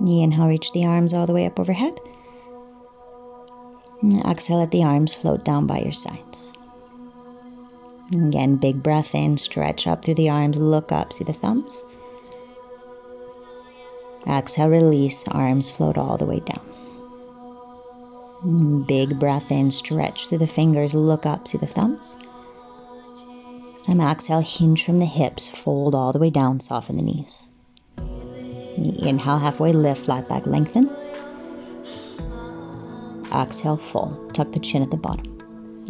Inhale, reach the arms all the way up overhead. And exhale, let the arms float down by your sides. And again, big breath in, stretch up through the arms, look up, see the thumbs. Exhale, release, arms float all the way down. Big breath in, stretch through the fingers, look up, see the thumbs. This time, exhale, hinge from the hips, fold all the way down, soften the knees. Inhale, halfway lift, flat back lengthens. Exhale, fold, tuck the chin at the bottom.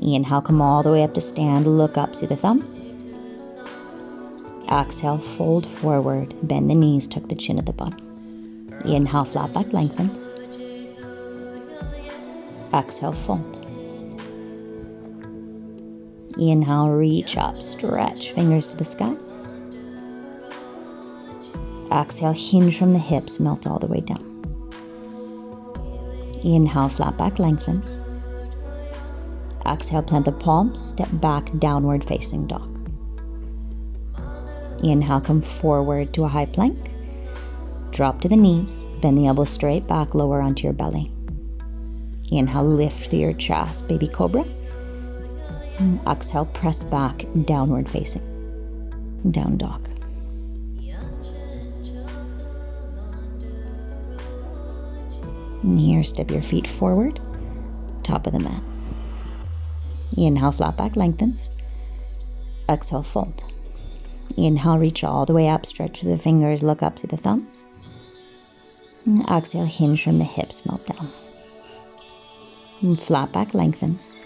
Inhale, come all the way up to stand, look up, see the thumbs. Exhale, fold forward, bend the knees, tuck the chin at the bottom. Inhale, flat back lengthens. Exhale, fold. Inhale, reach up, stretch, fingers to the sky. Exhale, hinge from the hips, melt all the way down. Inhale, flat back lengthens. Exhale, plant the palms, step back, downward facing dog. Inhale, come forward to a high plank. Drop to the knees, bend the elbows straight back, lower onto your belly. Inhale, lift through your chest, baby cobra. And exhale, press back, downward facing. Down dog. And here, step your feet forward, top of the mat. Inhale, flat back lengthens. Exhale, fold. Inhale, reach all the way up, stretch through the fingers, look up, see the thumbs. And exhale, hinge from the hips, melt down. And flat back lengthens.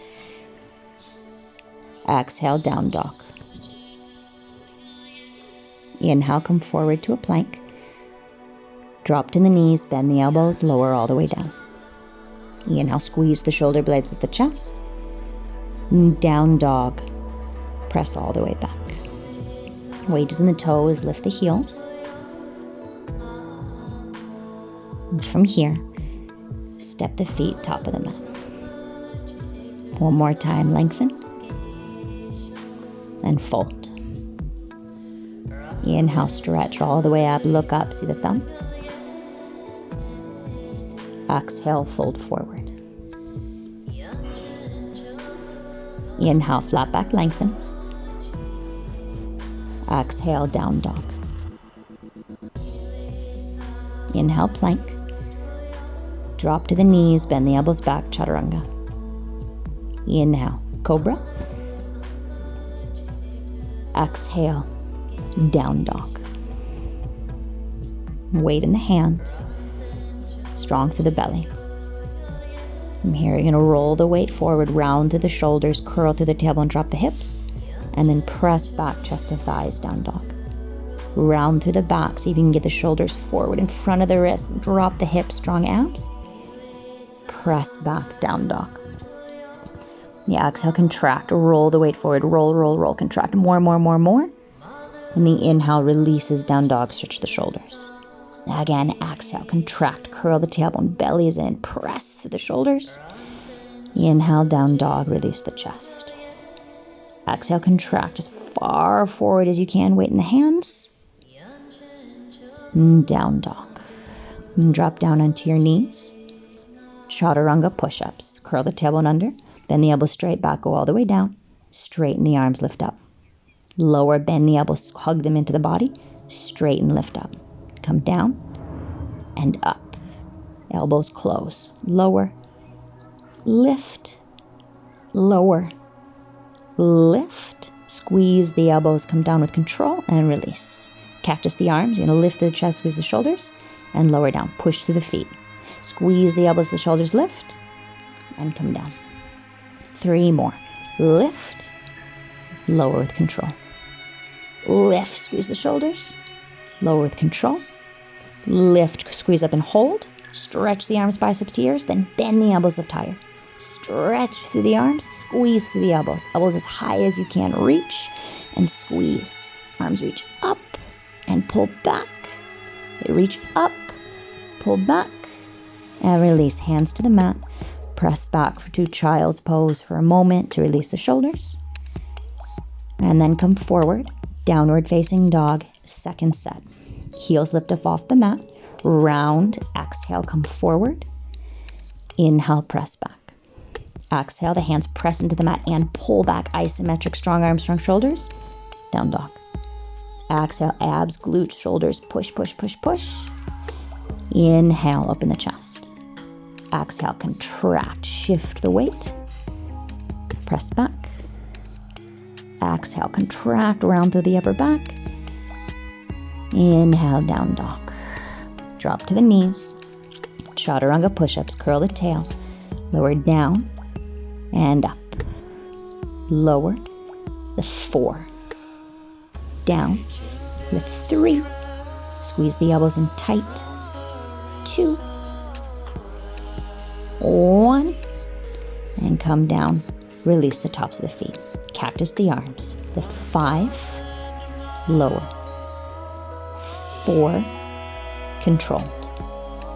Exhale, down dog. Inhale, come forward to a plank. Drop to the knees, bend the elbows, lower all the way down. Inhale, squeeze the shoulder blades at the chest. Down dog. Press all the way back. Weight is in the toes, lift the heels. And from here, step the feet top of the mat. One more time, lengthen. And fold. Inhale, stretch all the way up, look up, see the thumbs. Exhale, fold forward. Inhale, flat back lengthens. Exhale, down dog. Inhale, plank. Drop to the knees, bend the elbows back, chaturanga. Inhale, cobra. Exhale, down dog. Weight in the hands. Strong through the belly. From here, you're going to roll the weight forward, round through the shoulders, curl through the tailbone, drop the hips, and then press back, chest to thighs, down dog. Round through the back, see if you can get the shoulders forward in front of the wrist, drop the hips, strong abs. Press back, down dog. Yeah, exhale, contract, roll the weight forward, roll, roll, roll, contract, more. And the inhale releases, down dog, stretch the shoulders. Again, exhale, contract, curl the tailbone, belly is in, press through the shoulders. Inhale, down dog, release the chest. Exhale, contract as far forward as you can, weight in the hands. Down dog. And drop down onto your knees. Chaturanga push-ups. Curl the tailbone under, bend the elbows straight back, go all the way down. Straighten the arms, lift up. Lower, bend the elbows, hug them into the body. Straighten, lift up. Come down and up. Elbows close. Lower. Lift. Lower. Lift. Squeeze the elbows. Come down with control and release. Cactus the arms. You're going to lift the chest, squeeze the shoulders, and lower down. Push through the feet. Squeeze the elbows, the shoulders, lift, and come down. 3 more. Lift. Lower with control. Lift. Squeeze the shoulders. Lower with control. Lift, squeeze up and hold. Stretch the arms, biceps to ears, then bend the elbows, lift higher. Stretch through the arms, squeeze through the elbows. Elbows as high as you can, reach and squeeze. Arms reach up and pull back. They reach up, pull back, and release. Hands to the mat. Press back to child's pose for a moment to release the shoulders. And then come forward, downward facing dog, second set. Heels lift up off the mat. Round, exhale, come forward. Inhale, press back. Exhale, the hands press into the mat and pull back, isometric, strong arms, strong shoulders. Down dog. Exhale, abs, glutes, shoulders, push, push, push, push. Inhale, open the chest. Exhale, contract, shift the weight. Press back. Exhale, contract, round through the upper back. Inhale, down dog. Drop to the knees. Chaturanga push-ups, curl the tail. Lower down and up. Lower, lift 4. Down, lift 3. Squeeze the elbows in tight. 2. 1. And come down. Release the tops of the feet. Cactus the arms. Lift 5. Lower. 4. Controlled.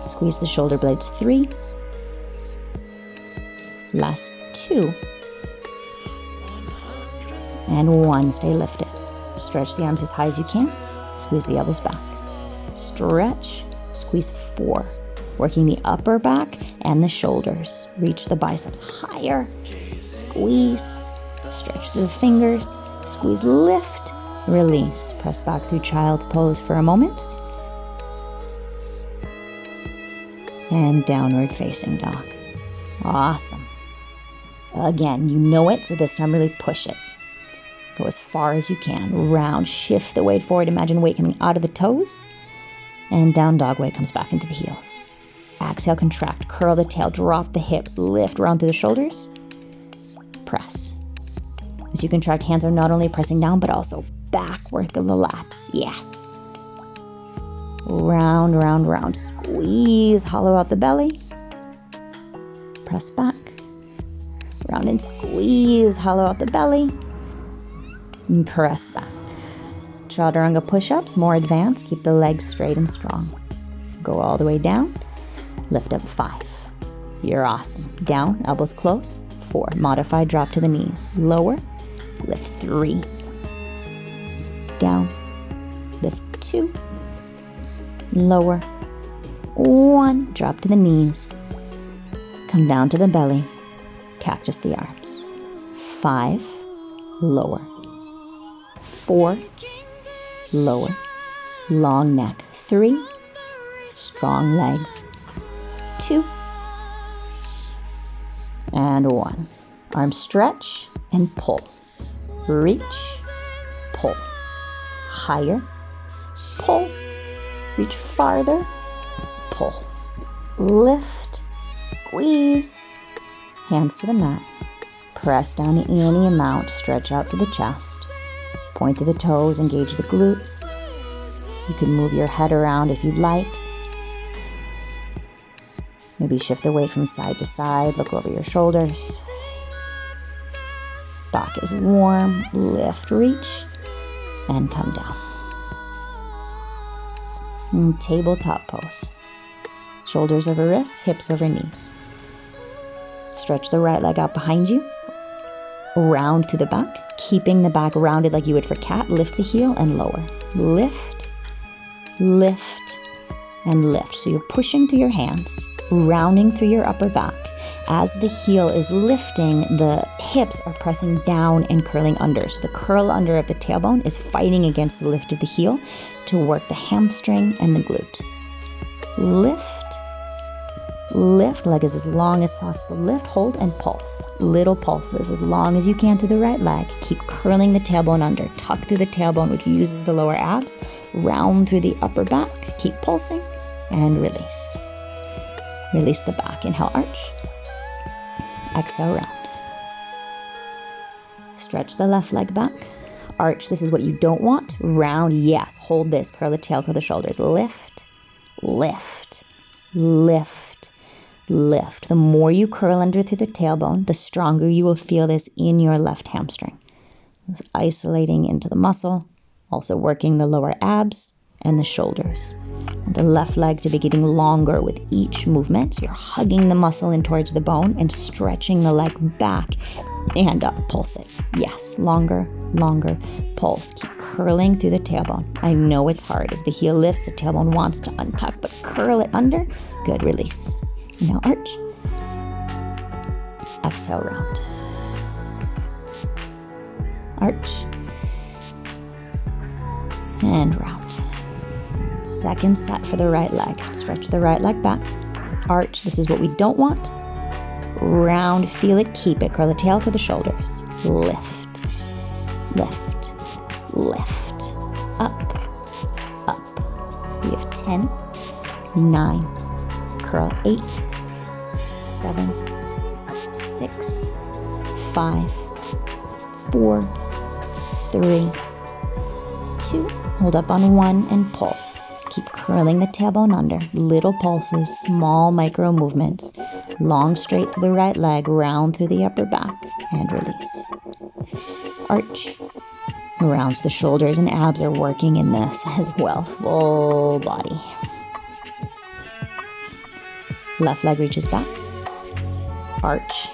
Squeeze the shoulder blades. 3. Last 2. And 1. Stay lifted. Stretch the arms as high as you can. Squeeze the elbows back. Stretch. Squeeze 4. Working the upper back and the shoulders. Reach the biceps higher. Squeeze. Stretch through the fingers. Squeeze, lift, release. Press back through child's pose for a moment. And downward facing dog. Awesome. Again, you know it, so this time really push it. Go as far as you can. Round, shift the weight forward. Imagine weight coming out of the toes. And down dog, weight comes back into the heels. Exhale, contract, curl the tail, drop the hips, lift, round through the shoulders. Press. As you contract, hands are not only pressing down, but also back, working the lats. Yes. Round, round, round. Squeeze, hollow out the belly. Press back. Round and squeeze, hollow out the belly. And press back. Chaturanga push-ups, more advanced. Keep the legs straight and strong. Go all the way down. Lift up 5. You're awesome. Down, elbows close. 4. Modified drop to the knees. Lower. Lift 3. Down. Lift 2. Lower. 1. Drop to the knees. Come down to the belly. Cactus the arms. 5. Lower. 4. Lower. Long neck. 3. Strong legs. 2. And 1. Arms stretch and pull. Reach. Pull. Higher. Pull. Reach farther. Pull. Lift. Squeeze. Hands to the mat. Press down any amount. Stretch out to the chest. Point to the toes. Engage the glutes. You can move your head around if you'd like. Maybe shift the weight from side to side. Look over your shoulders. Back is warm. Lift, reach, and come down. And tabletop pose. Shoulders over wrists, hips over knees. Stretch the right leg out behind you. Round through the back, keeping the back rounded like you would for cat. Lift the heel and lower. Lift, lift, and lift. So you're pushing through your hands, rounding through your upper back. As the heel is lifting, the hips are pressing down and curling under. So the curl under of the tailbone is fighting against the lift of the heel to work the hamstring and the glute. Lift, lift, leg is as long as possible. Lift, hold, and pulse. Little pulses as long as you can through the right leg. Keep curling the tailbone under. Tuck through the tailbone, which uses the lower abs. Round through the upper back. Keep pulsing and release. Release the back. Inhale, arch. Exhale, round. Stretch the left leg back. Arch, this is what you don't want. Round, yes. Hold this. Curl the tail, curl the shoulders. Lift, lift, lift, lift. The more you curl under through the tailbone, the stronger you will feel this in your left hamstring. It's isolating into the muscle, also working the lower abs and the shoulders. The left leg to be getting longer with each movement. So you're hugging the muscle in towards the bone and stretching the leg back and up, pulse it. Yes, longer, pulse. Keep curling through the tailbone. I know it's hard. As the heel lifts, the tailbone wants to untuck, but curl it under. Good, release. Now arch. Exhale, round. Arch. And round. Second set for the right leg. Stretch the right leg back. Arch. This is what we don't want. Round, feel it, keep it. Curl the tail for the shoulders. Lift, lift, lift. Up, up. We have 10, 9. Curl 8, 7, 6, 5, 4, 3, 2. Hold up on 1 and pulse. Keep curling the tailbone under. Little pulses, small micro movements. Long straight through the right leg, round through the upper back, and release. Arch. Around the shoulders and abs are working in this as well. Full body. Left leg reaches back. Arch.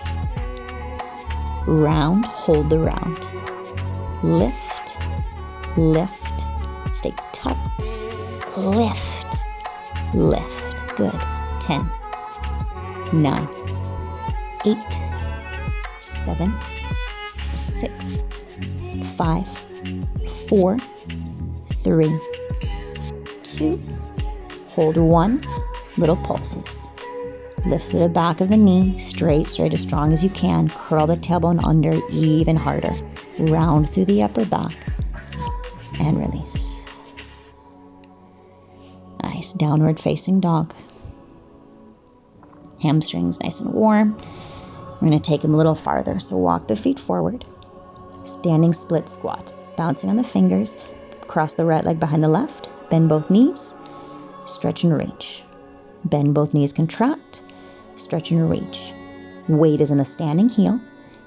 Round, hold the round. Lift, lift, stay tucked. Lift, lift. Good. 10, 9, 8, 7, 6, 5, 4, 3, 2. Hold 1. Little pulses. Lift the back of the knee, straight as strong as you can. Curl the tailbone under even harder. Round through the upper back and release. Nice. Downward facing dog. Hamstrings nice and warm. We're going to take them a little farther. So walk the feet forward. Standing split squats. Bouncing on the fingers. Cross the right leg behind the left. Bend both knees. Stretch and reach. Bend both knees, contract. Stretch and reach. Weight is in the standing heel.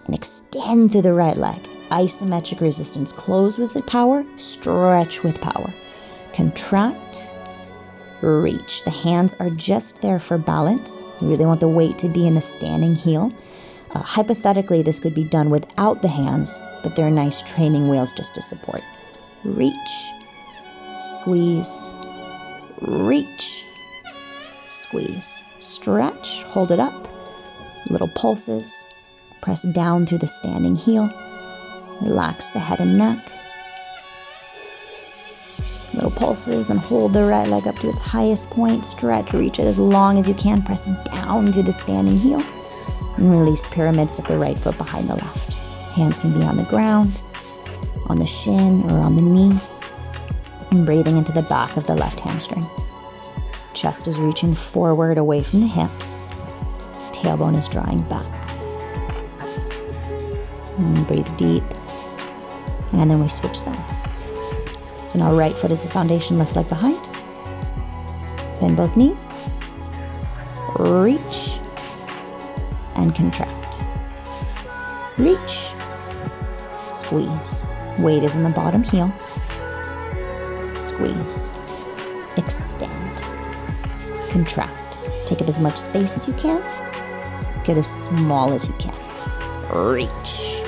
And extend through the right leg. Isometric resistance. Close with the power. Stretch with power. Contract. Reach. The hands are just there for balance. You really want the weight to be in the standing heel. Hypothetically, this could be done without the hands, but they're nice training wheels just to support. Reach, squeeze, reach, squeeze, stretch, hold it up. Little pulses. Press down through the standing heel. Relax the head and neck. Little pulses, then hold the right leg up to its highest point. Stretch, reach it as long as you can. Press down through the standing heel. And release pyramid. Step the right foot behind the left. Hands can be on the ground, on the shin, or on the knee. And breathing into the back of the left hamstring. Chest is reaching forward away from the hips. Tailbone is drawing back. And breathe deep. And then we switch sides. So now right foot is the foundation, left leg behind. Bend both knees. Reach. And contract. Reach. Squeeze. Weight is in the bottom heel. Squeeze. Extend. Contract. Take up as much space as you can. Get as small as you can. Reach.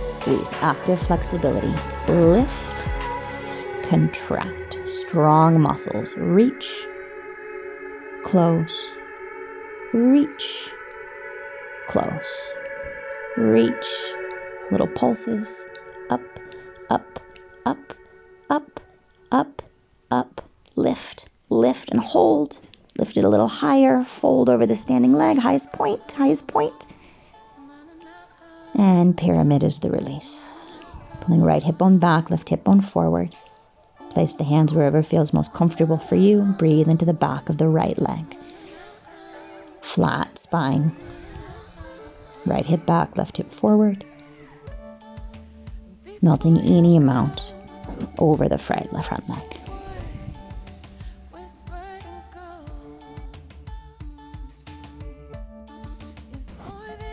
Squeeze. Active flexibility. Lift. Contract. Strong muscles. Reach. Close. Reach. Close. Reach. Little pulses. Up, up, up, up, up, up. Lift, lift and hold. Lift it a little higher. Fold over the standing leg. Highest point, highest point. And pyramid is the release. Pulling right hip bone back, left hip bone forward. Place the hands wherever feels most comfortable for you. Breathe into the back of the right leg. Flat spine. Right hip back, left hip forward. Melting any amount over the front leg.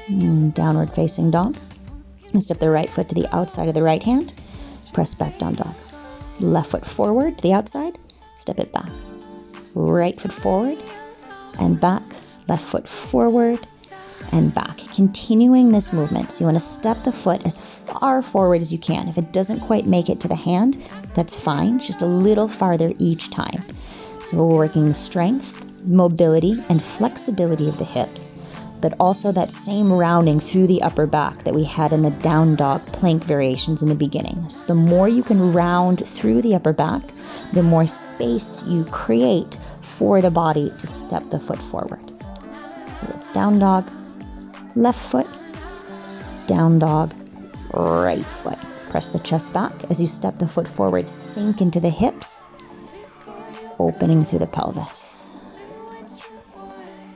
And downward facing dog. And step the right foot to the outside of the right hand. Press back down dog. Left foot forward to the outside. Step it back. Right foot forward and back. Left foot forward and back. Continuing this movement. So you want to step the foot as far forward as you can. If it doesn't quite make it to the hand, that's fine. Just a little farther each time. So we're working the strength, mobility, and flexibility of the hips, but also that same rounding through the upper back that we had in the down dog plank variations in the beginning. So the more you can round through the upper back, the more space you create for the body to step the foot forward. So it's down dog, left foot, down dog, right foot. Press the chest back as you step the foot forward, sink into the hips, opening through the pelvis.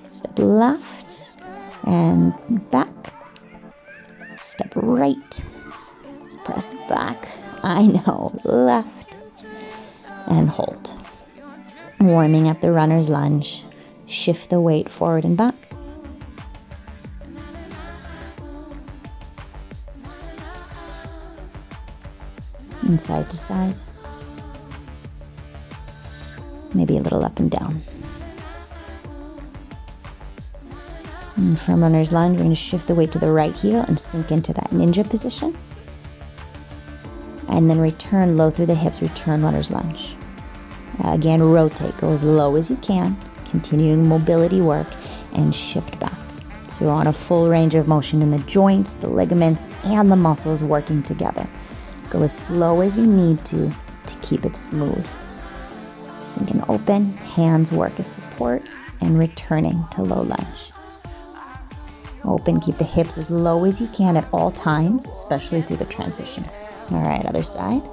Step left and back. Step right, press back. I know, left, and hold. Warming up the runner's lunge. Shift the weight forward and back. And side to side. Maybe a little up and down. And from runner's lunge, we're going to shift the weight to the right heel and sink into that ninja position. And then return low through the hips, return runner's lunge. Again, rotate, go as low as you can, continuing mobility work, and shift back. So you're on a full range of motion in the joints, the ligaments, and the muscles working together. Go as slow as you need to keep it smooth. Sink and open, hands work as support, and returning to low lunge. Open, keep the hips as low as you can at all times, especially through the transition. All right, other side.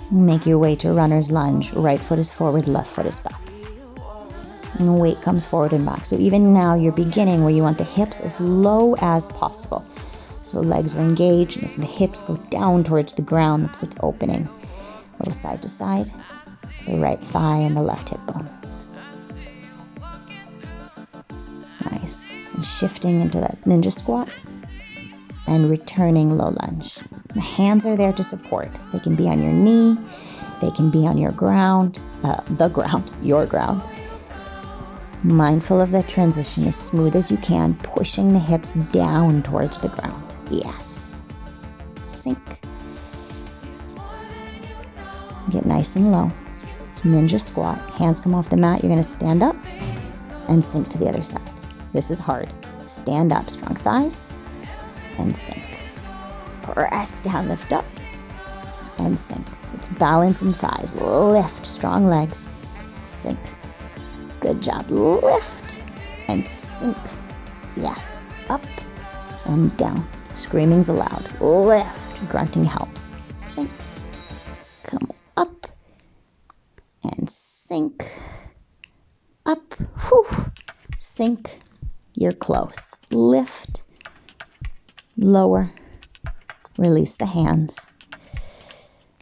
Make your way to runner's lunge. Right foot is forward, left foot is back. And the weight comes forward and back. So even now you're beginning where you want the hips as low as possible. So legs are engaged, and as the hips go down towards the ground, that's what's opening. A little side to side, the right thigh and the left hip bone. Nice. And shifting into that ninja squat and returning low lunge. The hands are there to support. They can be on your knee, they can be on your ground, your ground. Mindful of the transition as smooth as you can, pushing the hips down towards the ground. Yes. Sink. Get nice and low. Ninja squat. Hands come off the mat. You're going to stand up and sink to the other side. This is hard. Stand up, strong thighs, and sink. Press down, lift up, and sink. So it's balance in thighs. Lift, strong legs, sink. Good job. Lift and sink. Yes. Up and down. Screaming's allowed. Lift. Grunting helps. Sink. Come up and sink. Up. Whew. Sink. You're close. Lift. Lower. Release the hands.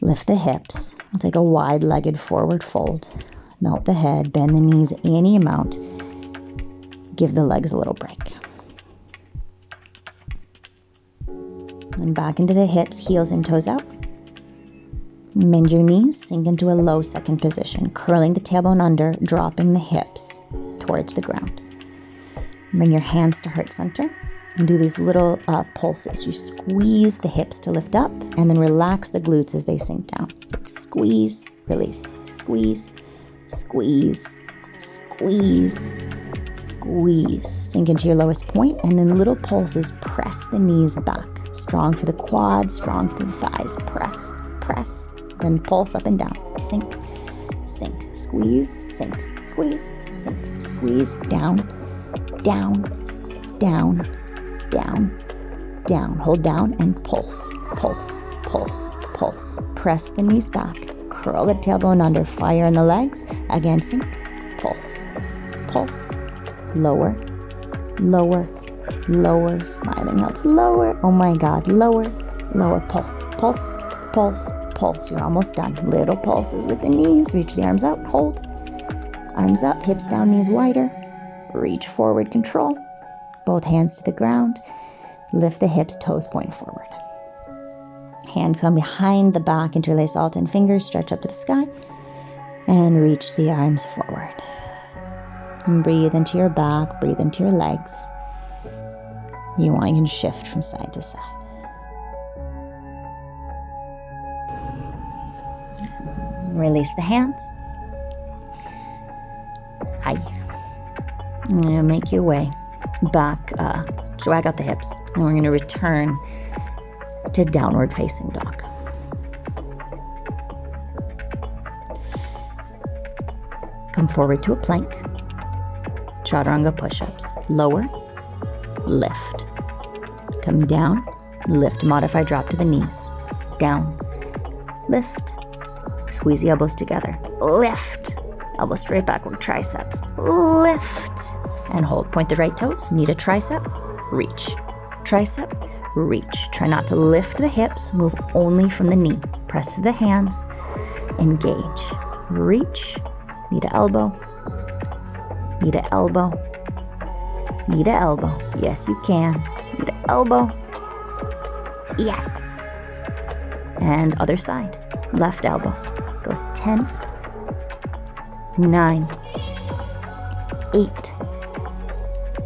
Lift the hips. I'll take a wide-legged forward fold. Melt the head, bend the knees any amount. Give the legs a little break. And back into the hips, heels and toes out. Bend your knees, sink into a low second position, curling the tailbone under, dropping the hips towards the ground. Bring your hands to heart center and do these little pulses. You squeeze the hips to lift up and then relax the glutes as they sink down. So it's squeeze, release, squeeze, squeeze, squeeze, squeeze. Sink into your lowest point, and then little pulses. Press the knees back. Strong for the quads, strong for the thighs. Press, press, then pulse up and down. Sink, sink, squeeze, sink, squeeze, sink, squeeze, down, down, down, down, down. Hold down and pulse, pulse, pulse, pulse. Press the knees back. Curl the tailbone under, fire in the legs. Again, sink, pulse, pulse, lower, lower, lower. Smiling helps. Lower, oh my God, lower, lower. Pulse, pulse, pulse, pulse. You're almost done. Little pulses with the knees. Reach the arms out, hold. Arms up, hips down, knees wider. Reach forward, control. Both hands to the ground. Lift the hips, toes point forward. Hand come behind the back, interlace all 10 fingers, stretch up to the sky, and reach the arms forward. And breathe into your back, breathe into your legs. you want, you can shift from side to side. Release the hands. Hi. You're going to make your way back, drag out the hips, and we're going to return to downward facing dog. Come forward to a plank. Chaturanga push-ups. Lower, lift. Come down, lift. Modify drop to the knees. Down, lift. Squeeze the elbows together. Lift. Elbow straight backward, triceps. Lift. And hold. Point the right toes. Need a tricep. Reach. Tricep. Reach. Try not to lift the hips. Move only from the knee. Press through the hands. Engage. Reach. Need an elbow. Need an elbow. Need an elbow. Yes, you can. Need an elbow. Yes. And other side. Left elbow. Goes 10, 9, 8,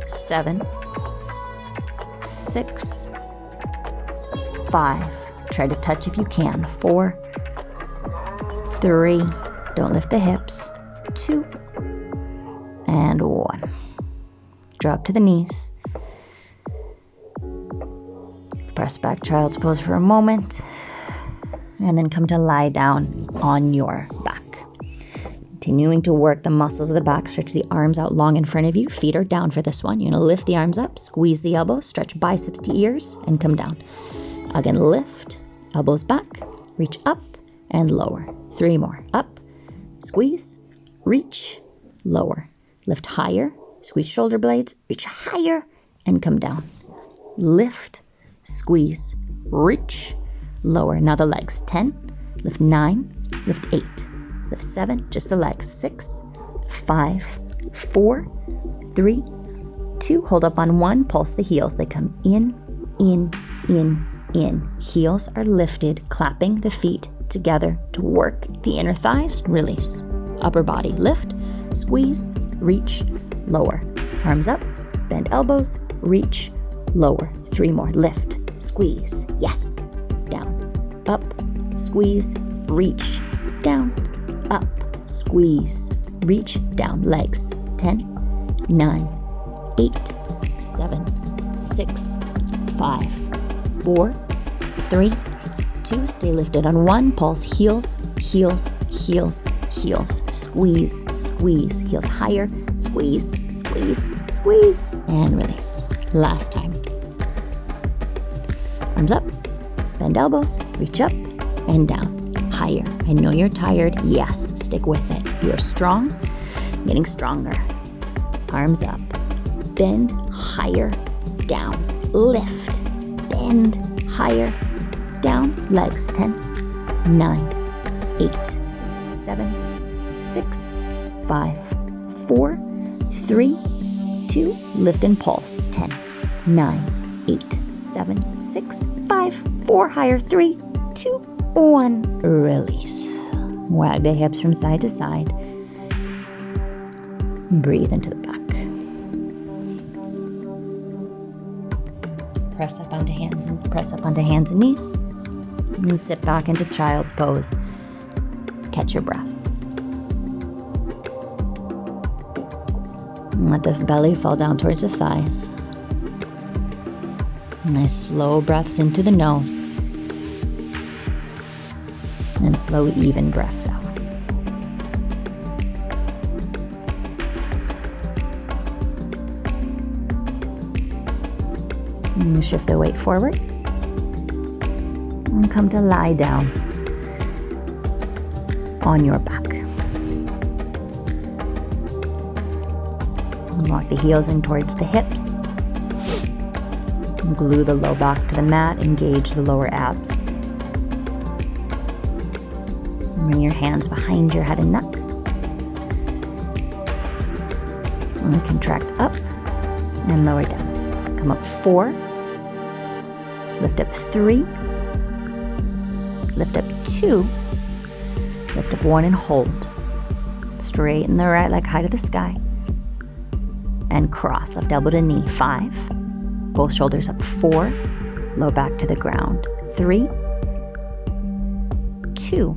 7, 6, 5. Try to touch if you can. 4, 3. Don't lift the hips. 2, and 1. Drop to the knees. Press back child's pose for a moment. And then come to lie down on your back. Continuing to work the muscles of the back. Stretch the arms out long in front of you. Feet are down for this one. You're going to lift the arms up, squeeze the elbows, stretch biceps to ears, and come down. Again, lift, elbows back, reach up, and lower. 3 more. Up, squeeze, reach, lower. Lift higher, squeeze shoulder blades, reach higher, and come down. Lift, squeeze, reach, lower. Now the legs. 10, lift 9, lift 8, lift 7, just the legs. 6, 5, 4, 3, 2. Hold up on 1, pulse the heels. They come in, in, in, in. Heels are lifted, clapping the feet together to work the inner thighs. Release. Upper body. Lift, squeeze, reach, lower. Arms up, bend elbows, reach, lower. 3 more. Lift, squeeze, yes. Down, up, squeeze, reach, down, up, squeeze, reach, down. Legs. 10, 9, 8, 7, 6, 5, 4, 3, 2. Stay lifted on 1. Pulse heels, heels, heels, heels. Squeeze, squeeze. Heels higher. Squeeze, squeeze, squeeze. And release. Last time. Arms up. Bend elbows. Reach up and down. Higher. I know you're tired. Yes, stick with it. You are strong. Getting stronger. Arms up. Bend higher. Down. Lift. Bend higher. Down. Legs. 10, 9, 8, 7, 6, 5, 4, 3, 2. Lift and pulse. 10, 9, 8, 7, 6, 5, 4. Higher. 3, 2, 1. Release. Wag the hips from side to side. Breathe into the back. Press up onto hands and knees. And sit back into child's pose. Catch your breath. And let the belly fall down towards the thighs. Nice slow breaths into the nose. And slow, even breaths out. And shift the weight forward. And come to lie down on your back. And walk the heels in towards the hips. And glue the low back to the mat. Engage the lower abs. And bring your hands behind your head and neck. And contract up and lower down. Come up 4. Lift up 3. Lift up 2, lift up 1 and hold. Straighten the right leg high to the sky. And cross, left elbow to knee. 5, both shoulders up. 4, low back to the ground. 3, 2,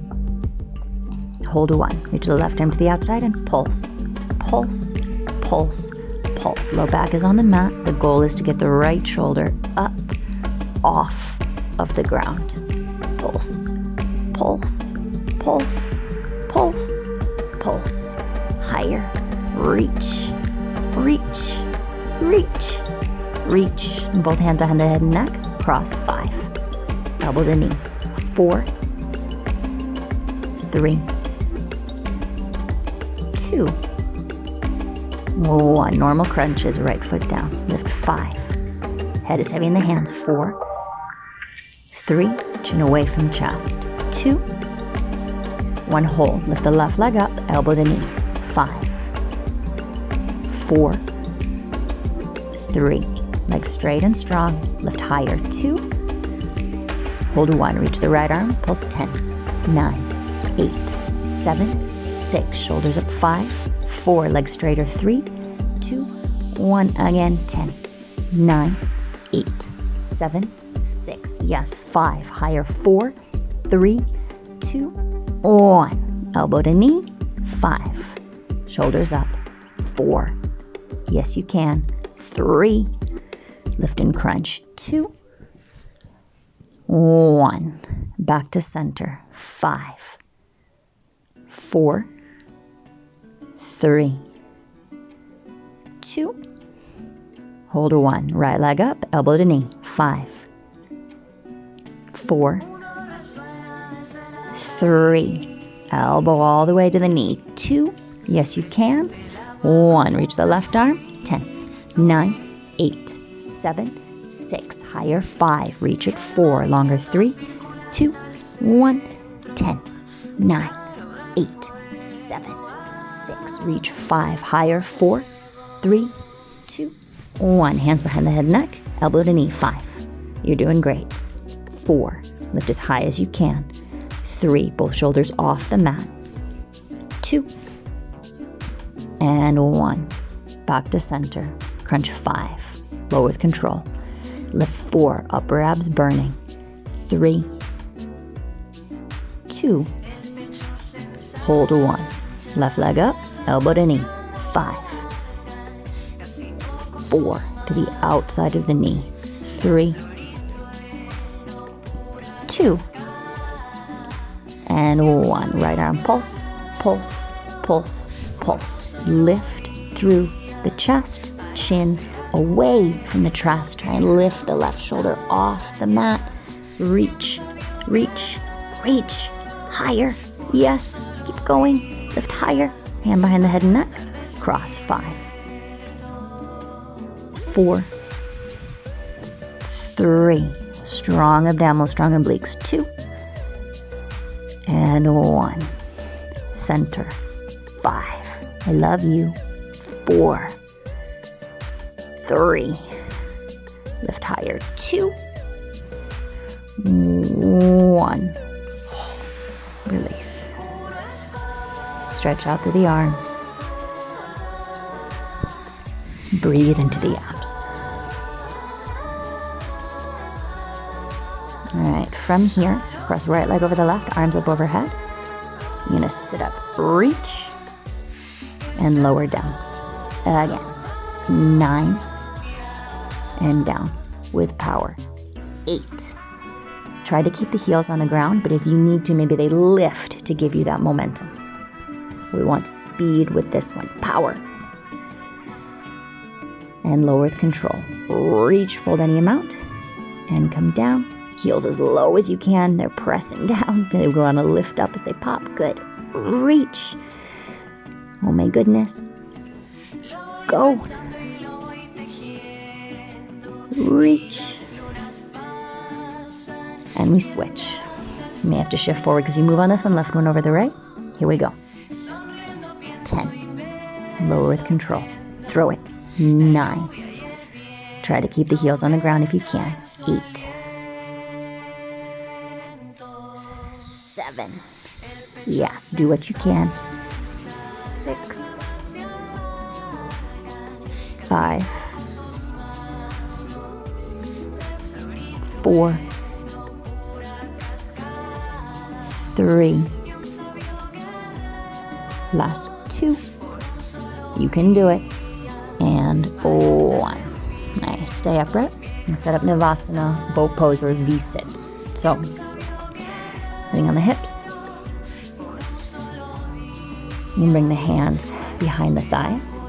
hold 1. Reach the left arm to the outside and pulse, pulse, pulse, pulse. Low back is on the mat. The goal is to get the right shoulder up, off of the ground. Pulse, pulse, pulse, pulse, pulse. Higher. Reach, reach, reach, reach. Both hands behind the head and neck. Cross. 5. Elbow to knee. 4, 3, 2, 1. Normal crunches. Right foot down. Lift. 5. Head is heavy in the hands. 4, 3. Chin away from chest. 2, 1. Hold. Lift the left leg up. Elbow to knee. 5, 4, 3. Legs straight and strong. Lift higher. 2. Hold 1. Reach the right arm. Pulse. 10, 9, 8, 7, 6. Shoulders up. 5, 4. Legs straighter. 3, 2, 1. Again. 10, 9, 8, 7, 6. Yes. 5. Higher. 4, 3, 2, 1. Elbow to knee. 5. Shoulders up. 4. Yes, you can. 3. Lift and crunch. 2, 1. Back to center. 5, 4, 3, 2. Hold 1. Right leg up. Elbow to knee. 5, 4, 3. Elbow all the way to the knee. 2. Yes, you can. 1. Reach the left arm. 10, 9, 8, 7, 6. Higher. 5. Reach it. 4. Longer. 3, 2, 1. 10, 9, 8, 7, 6. Reach. 5. Higher. 4, 3, 2, 1. Hands behind the head and neck. Elbow to knee. 5. You're doing great. 4. Lift as high as you can. 3. Both shoulders off the mat. 2, and 1. Back to center. Crunch. 5. Low with control. Lift. 4. Upper abs burning. 3, 2. Hold 1. Left leg up. Elbow to knee. 5, 4. To the outside of the knee. 3, 2. And 1. Right arm pulse, pulse, pulse, pulse. Lift through the chest, chin away from the chest. Try and lift the left shoulder off the mat. Reach, reach, reach. Higher. Yes. Keep going. Lift higher. Hand behind the head and neck. Cross. 5, 4, 3. Strong abdominals, strong obliques. 2, and 1. Center. 5. I love you. 4, 3. Lift higher. 2, 1. Release. Stretch out through the arms. Breathe into the abs. All right, from here, cross right leg over the left, arms up overhead. You're gonna sit up, reach, and lower down. Again, 9, and down with power. 8. Try to keep the heels on the ground, but if you need to, maybe they lift to give you that momentum. We want speed with this one. Power. And lower with control. Reach, fold any amount, and come down. Heels as low as you can. They're pressing down. They want to lift up as they pop. Good. Reach. Oh my goodness. Go. Reach. And we switch. You may have to shift forward because you move on this one. Left one over the right. Here we go. 10. Lower with control. Throw it. 9. Try to keep the heels on the ground if you can. 8. 7. Yes, do what you can. 6. 5. 4, 3, last 2. You can do it. And 1. Nice. Stay upright and set up Navasana, boat pose, or V-sits. So, sitting on the hips. You bring the hands behind the thighs.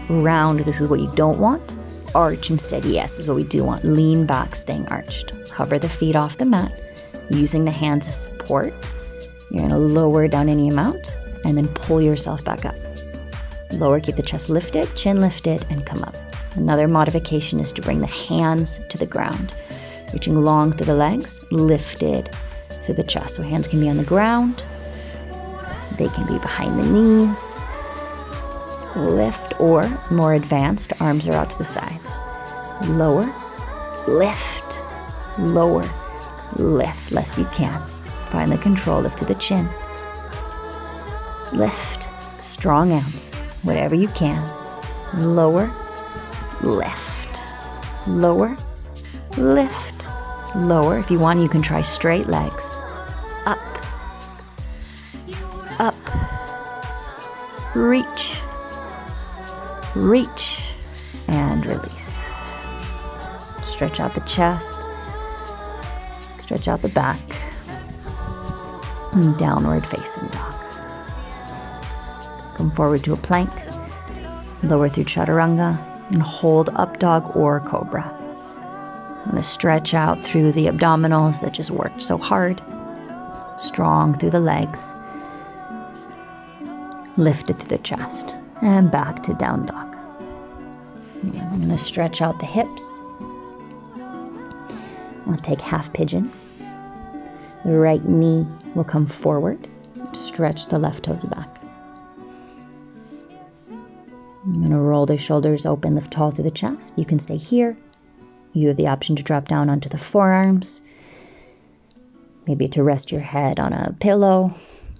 Round, this is what you don't want. Arch instead, yes, is what we do want. Lean back, staying arched. Hover the feet off the mat, using the hands as support. You're going to lower down any amount, and then pull yourself back up. Lower, keep the chest lifted, chin lifted, and come up. Another modification is to bring the hands to the ground, reaching long through the legs, lifted through the chest. So hands can be on the ground, they can be behind the knees, lift, or more advanced, arms are out to the sides. Lower, lift, lower, lift, less you can. Find the control, lift to the chin. Lift, strong abs, whatever you can. Lower, lift, lower, lift, lower. If you want, you can try straight legs. Up, up, reach, reach, and release. Stretch out the chest, stretch out the back, and downward facing dog. Come forward to a plank, lower through chaturanga, and hold up dog or cobra. I'm going to stretch out through the abdominals that just worked so hard, strong through the legs, lifted through the chest, and back to down dog. I'm going to stretch out the hips. I'll take half pigeon. The right knee will come forward. Stretch the left toes back. I'm going to roll the shoulders open, lift tall through the chest. You can stay here. You have the option to drop down onto the forearms, maybe to rest your head on a pillow,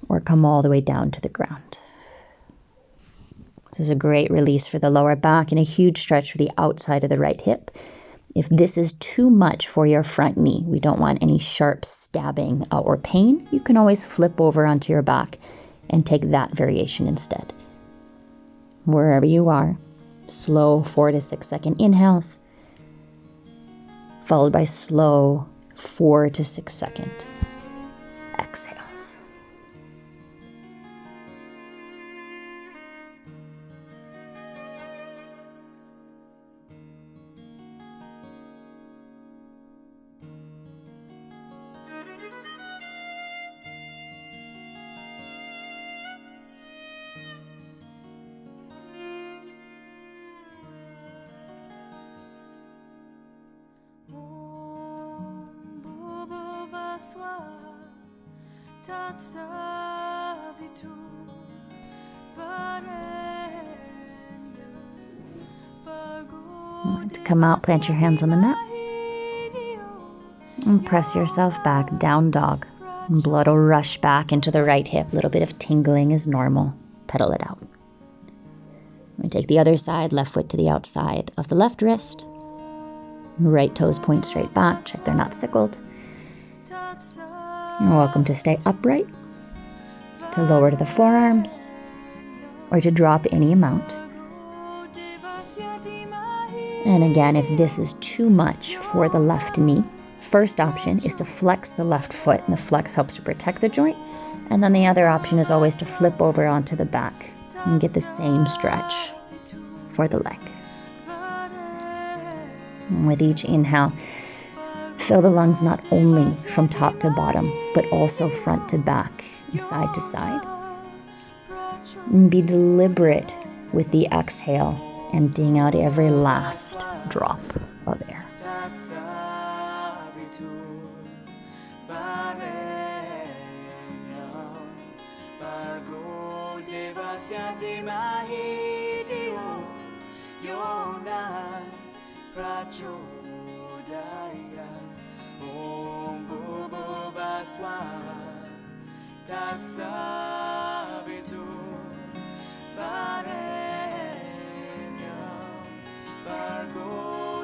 or come all the way down to the ground. This is a great release for the lower back and a huge stretch for the outside of the right hip. If this is too much for your front knee, we don't want any sharp stabbing or pain, you can always flip over onto your back and take that variation instead. Wherever you are, slow 4 to 6 second inhales, followed by slow 4 to 6 second exhales. To come out, plant your hands on the mat and press yourself back, down dog. Blood will rush back into the right hip. A little bit of tingling is normal. Pedal it out. We take the other side, left foot to the outside of the left wrist. Right toes point straight back. Check they're not sickled. You're welcome to stay upright, to lower to the forearms, or to drop any amount. And again, if this is too much for the left knee, first option is to flex the left foot, and the flex helps to protect the joint. And then the other option is always to flip over onto the back and get the same stretch for the leg. And with each inhale, fill the lungs not only from top to bottom, but also front to back and side to side. And be deliberate with the exhale, emptying out every last drop of air.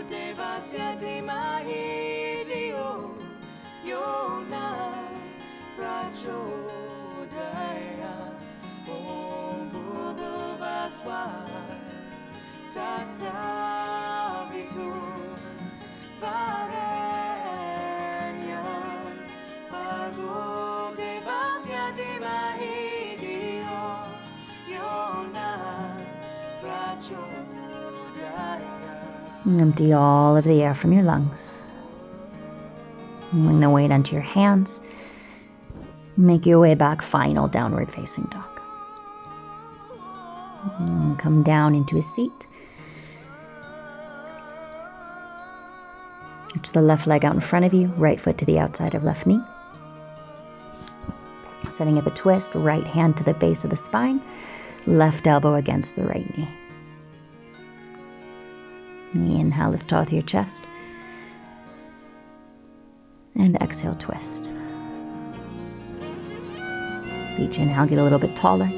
Devasya Dimahi Dio Empty all of the air from your lungs. Bring the weight onto your hands. Make your way back, final downward facing dog. And come down into a seat. Reach the left leg out in front of you, right foot to the outside of left knee. Setting up a twist, right hand to the base of the spine, left elbow against the right knee. Inhale, lift tall through your chest. And exhale, twist. Each inhale, get a little bit taller.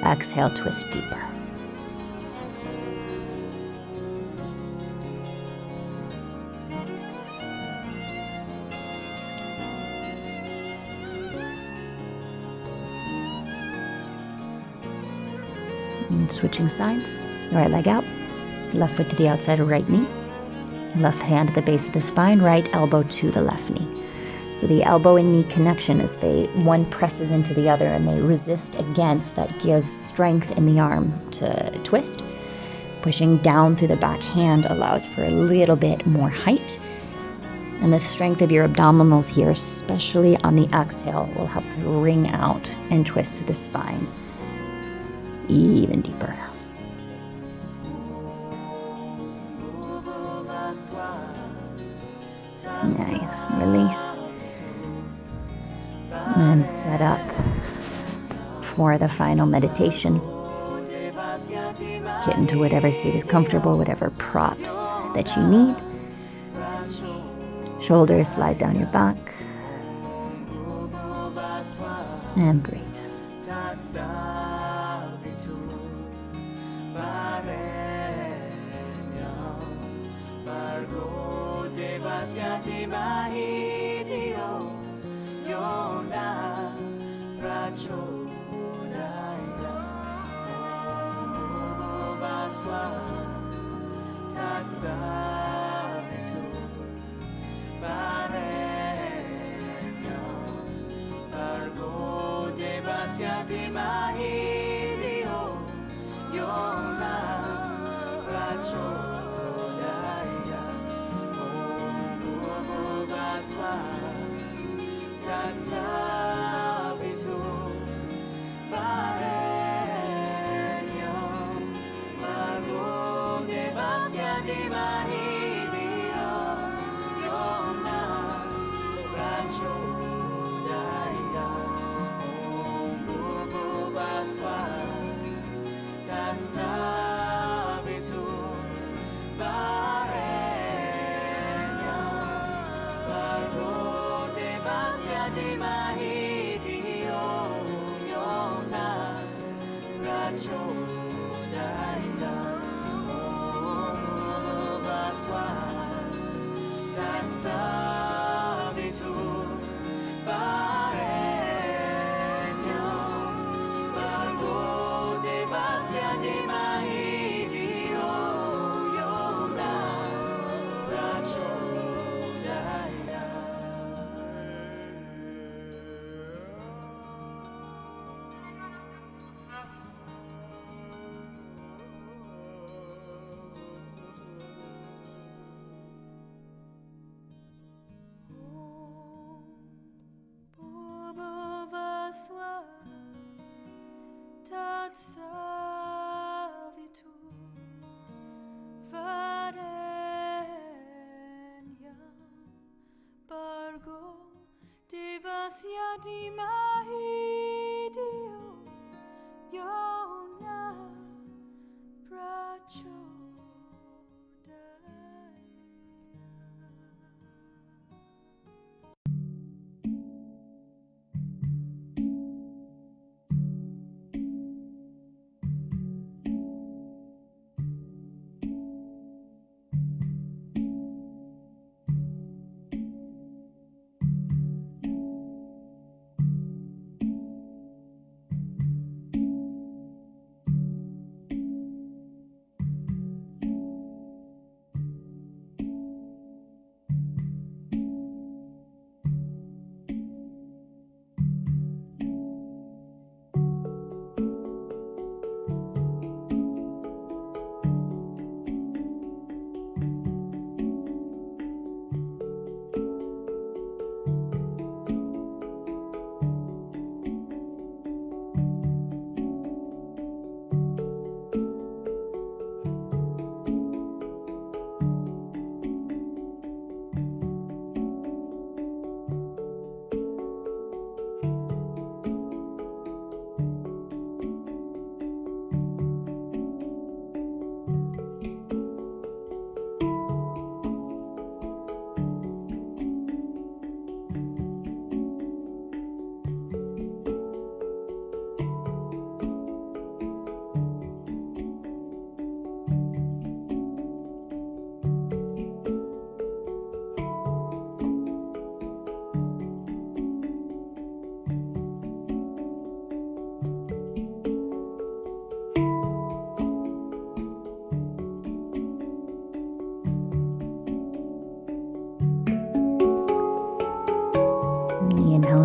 Exhale, twist deeper. And switching sides. Right leg out. Left foot to the outside of right knee. Left hand at the base of the spine. Right elbow to the left knee. So the elbow and knee connection as one presses into the other and they resist against, that gives strength in the arm to twist. Pushing down through the back hand allows for a little bit more height. And the strength of your abdominals here, especially on the exhale, will help to wring out and twist through the spine even deeper. Nice. Release. And set up for the final meditation. Get into whatever seat is comfortable, whatever props that you need. Shoulders slide down your back. And breathe.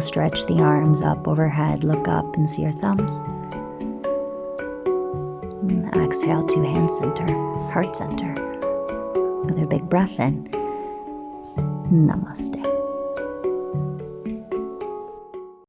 Inhale, stretch the arms up overhead. Look up and see your thumbs. Exhale to hand center, heart center. With a big breath in. Namaste.